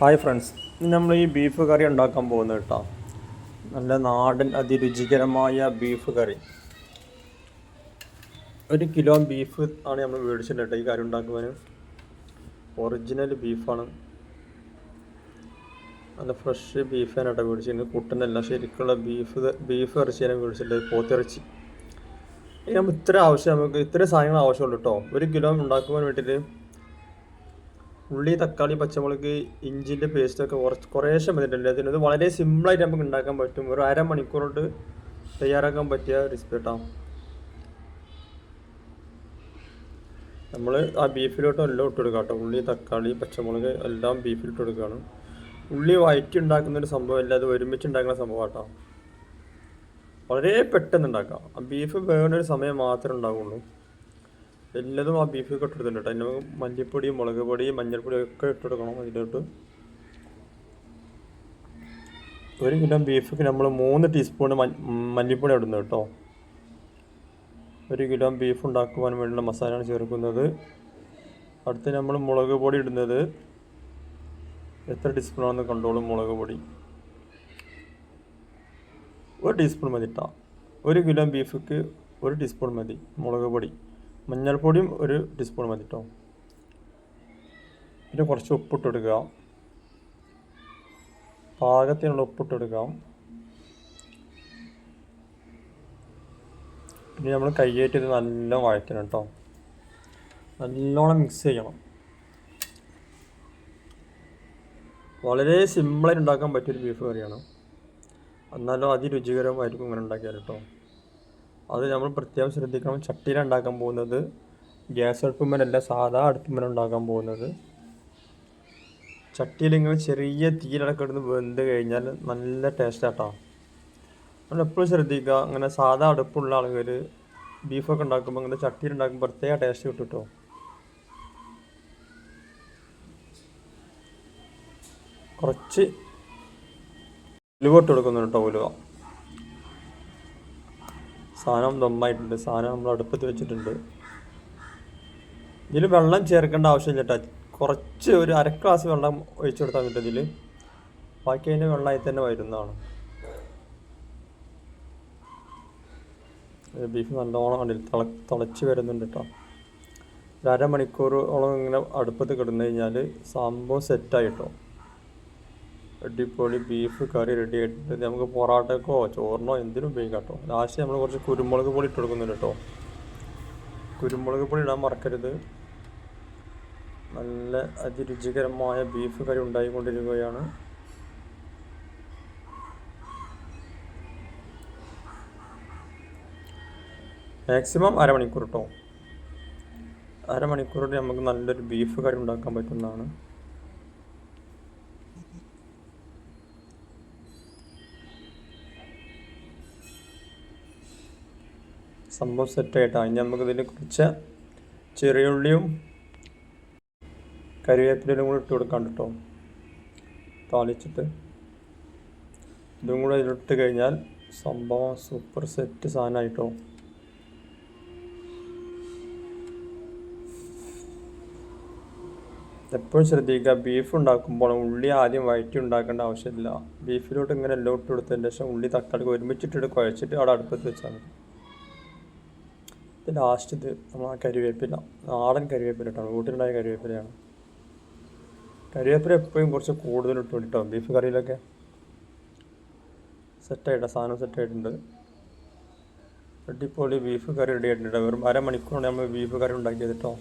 Hi friends, ഇന്ന് നമ്മൾ ഈ ബീഫ് കറി ഉണ്ടാക്കാൻ പോകുന്നത് കേട്ടോ. നല്ല നാടൻ അതിരുചികരമായ ബീഫ് കറി. 1 കിലോ ബീഫ് ആണ് നമ്മൾ മേടിച്ചിട്ടുണ്ട് കേട്ടോ ഈ കറി ഉണ്ടാക്കുവാൻ. ഒറിജിനൽ ബീഫാണ്, നല്ല ഫ്രഷ് ബീഫാണ് കേട്ടോ മേടിച്ചിട്ടുണ്ട്. കുട്ടനല്ല, ശരിക്കുള്ള ബീഫ് ഇറച്ചിയാണ് മേടിച്ചിട്ടുണ്ട്, പോത്തിറച്ചി. ഇനി നമ്മൾ ഇത്ര സാധനങ്ങൾ ആവശ്യമുള്ളൂ കേട്ടോ. 1 കിലോ ഉണ്ടാക്കുവാൻ വേണ്ടിയിട്ട് ഉള്ളി, തക്കാളി, പച്ചമുളക്, ഇഞ്ചിൻ്റെ പേസ്റ്റൊക്കെ കുറേശ്ശെ വന്നിട്ടുണ്ട്. അതിനത് വളരെ സിമ്പിളായിട്ട് നമുക്ക് ഉണ്ടാക്കാൻ പറ്റും. ഒരു അരമണിക്കൂർ കൊണ്ട് തയ്യാറാക്കാൻ പറ്റിയ റെസിപ്പി കേട്ടോ. നമ്മൾ ആ ബീഫിലോട്ട് എല്ലാം ഇട്ട് കൊടുക്കാം കേട്ടോ. ഉള്ളി, തക്കാളി, പച്ചമുളക് എല്ലാം ബീഫിലിട്ട് കൊടുക്കുകയാണ്. ഉള്ളി വഴറ്റി ഉണ്ടാക്കുന്നൊരു സംഭവമല്ല, അത് ഒരുമിച്ച് ഉണ്ടാക്കുന്ന സംഭവം കേട്ടോ. വളരെ പെട്ടെന്ന് ഉണ്ടാക്കാം. ആ ബീഫ് വേകുന്നൊരു സമയം മാത്രമേ ഉണ്ടാവുള്ളൂ. എല്ലാതും ആ ബീഫ് ഇട്ടെടുത്തിട്ടുണ്ട് കേട്ടോ. അതിന് നമുക്ക് മല്ലിപ്പൊടി, മുളക് പൊടി, മഞ്ഞൾപ്പൊടി ഒക്കെ ഇട്ടെടുക്കണം അതിലോട്ട്. 1 കിലോ ബീഫിക്ക് നമ്മൾ 3 ടീസ്പൂൺ മല്ലിപ്പൊടി ഇടുന്നത് കേട്ടോ. 1 കിലോ ബീഫ് ഉണ്ടാക്കുവാൻ വേണ്ടിയുള്ള മസാലയാണ് ചേർക്കുന്നത്. അടുത്ത് നമ്മൾ മുളക് പൊടി ഇടുന്നത് എത്ര ടീസ്പൂണാണെന്ന് കണ്ടോളും. മുളക് പൊടി 1 ടീസ്പൂൺ മതി കേട്ടോ. 1 കിലോ ബീഫിക്ക് 1 ടീസ്പൂൺ മതി മുളക് പൊടി. മഞ്ഞൾപ്പൊടിയും 1 ടീസ്പൂൺ മതി കേട്ടോ. പിന്നെ കുറച്ച് ഉപ്പിട്ടെടുക്കുക, പാകത്തിനുള്ള ഉപ്പിട്ടെടുക്കാം. പിന്നെ നമ്മൾ കയ്യേറ്റ് ഇത് നല്ല വഴറ്റണം കേട്ടോ. നല്ലോണം മിക്സ് ചെയ്യണം. വളരെ സിമ്പിളായിട്ട് ഉണ്ടാക്കാൻ പറ്റിയൊരു ബീഫ് കറിയാണ്. എന്നാലും അതിരുചികരമായിരിക്കും ഇങ്ങനെ ഉണ്ടാക്കിയാൽ കേട്ടോ. അത് നമ്മൾ പ്രത്യേകം ശ്രദ്ധിക്കണം. ചട്ടിയിലാണ് ഉണ്ടാക്കാൻ പോകുന്നത്, ഗ്യാസ് അടുപ്പുമ്മേലല്ല, സാധാ അടുപ്പുമ്മേലാണ് ഉണ്ടാക്കാൻ പോകുന്നത്. ചട്ടിയിൽ ഇങ്ങനെ ചെറിയ തീയിലൊക്കെ ഇടുന്ന് വെന്ത് കഴിഞ്ഞാൽ നല്ല ടേസ്റ്റാട്ടോ. നമ്മൾ എപ്പോഴും ശ്രദ്ധിക്കുക, അങ്ങനെ സാധാ അടുപ്പുള്ള ആളുകൾ ബീഫൊക്കെ ഉണ്ടാക്കുമ്പോൾ അങ്ങനെ ചട്ടിയിൽ ഉണ്ടാക്കുമ്പോൾ പ്രത്യേക ടേസ്റ്റ് കിട്ടും കേട്ടോ. കുറച്ച് ഉലുവ ഇട്ട് കൊടുക്കുന്നുണ്ട് കേട്ടോ. ഉലുവ സാധനം ദമ്മായിട്ടുണ്ട്. സാധനം നമ്മൾ അടുപ്പത്ത് വെച്ചിട്ടുണ്ട്. ഇതിൽ വെള്ളം ചേർക്കേണ്ട ആവശ്യമില്ല കേട്ടോ. കുറച്ച് ഒരു 1/2 ഗ്ലാസ് വെള്ളം ഒഴിച്ചു കൊടുത്താൽ കിട്ടും ഇതിൽ. ബാക്കി അതിൻ്റെ വെള്ളമായി തന്നെ വരുന്നതാണ്. ബീഫ് നല്ലോണം കണ്ടില്ല തിളച്ച് വരുന്നുണ്ട് കേട്ടോ. ഒരു അരമണിക്കൂറോളം ഇങ്ങനെ അടുപ്പത്ത് കിടന്നു കഴിഞ്ഞാൽ സംഭവം സെറ്റായിട്ടോ. അടിപൊളി ബീഫ് കറി റെഡി ആയിട്ടുണ്ട്. നമുക്ക് പൊറാട്ടക്കോ ചോറിനോ എന്തിനും ഉപയോഗിക്കാം കേട്ടോ. ലാസ്റ്റ് നമ്മൾ കുറച്ച് കുരുമുളക് പൊടി ഇട്ട് കൊടുക്കുന്നുണ്ട് കേട്ടോ. കുരുമുളക് പൊടി ഇടാൻ മറക്കരുത്. നല്ല അതിരുചികരമായ ബീഫ് കറി ഉണ്ടായിക്കൊണ്ടിരിക്കുകയാണ്. മാക്സിമം അരമണിക്കൂർ കേട്ടോ. അരമണിക്കൂറിൽ നമുക്ക് നല്ലൊരു ബീഫ് കറി ഉണ്ടാക്കാൻ പറ്റുന്നതാണ്. സംഭവം സെറ്റായിട്ടാണ്. ഇനി നമുക്കിതിൽ കുറച്ച് ചെറിയുള്ളിയും കറിവേപ്പിലയും കൂടി ഇട്ട് കൊടുക്കാം കേട്ടോ. താളിച്ചിട്ട് ഇതും കൂടെ ഇതിലിട്ട് കഴിഞ്ഞാൽ സംഭവം സൂപ്പർ സെറ്റ് സാധനമായിട്ടോ. എപ്പോഴും ശ്രദ്ധിക്കുക, ബീഫ് ഉണ്ടാക്കുമ്പോൾ ഉള്ളി ആദ്യം വഴറ്റി ഉണ്ടാക്കേണ്ട ആവശ്യമില്ല. ബീഫിലോട്ട് ഇങ്ങനെ എല്ലാം ഇട്ട് കൊടുത്തതിന് ശേഷം ഉള്ളി, തക്കാളി ഒരുമിച്ചിട്ടിട്ട് കുഴച്ചിട്ട് അവിടെ അടുപ്പത്ത് വെച്ചാൽ മതി. ലാസ്റ്റ് ഇത് നമ്മൾ ആ കരിവേപ്പില, നാടൻ കരിവേപ്പില ഇട്ടാണ്, വീട്ടിലുണ്ടായ കരിവേപ്പിലയാണ്. കരിവേപ്പില എപ്പോഴും കുറച്ച് കൂടുതൽ ഇട്ട് വേണ്ടിട്ടോ ബീഫ് കറിയിലൊക്കെ. സെറ്റായിട്ടോ, സാധനം സെറ്റായിട്ടുണ്ട്. അടിപൊളി ബീഫ് കറി റെഡി ആയിട്ടുണ്ട്. വെറും അരമണിക്കൂറാണ് നമ്മൾ ബീഫ് കറി ഉണ്ടാക്കിയത് കേട്ടോ.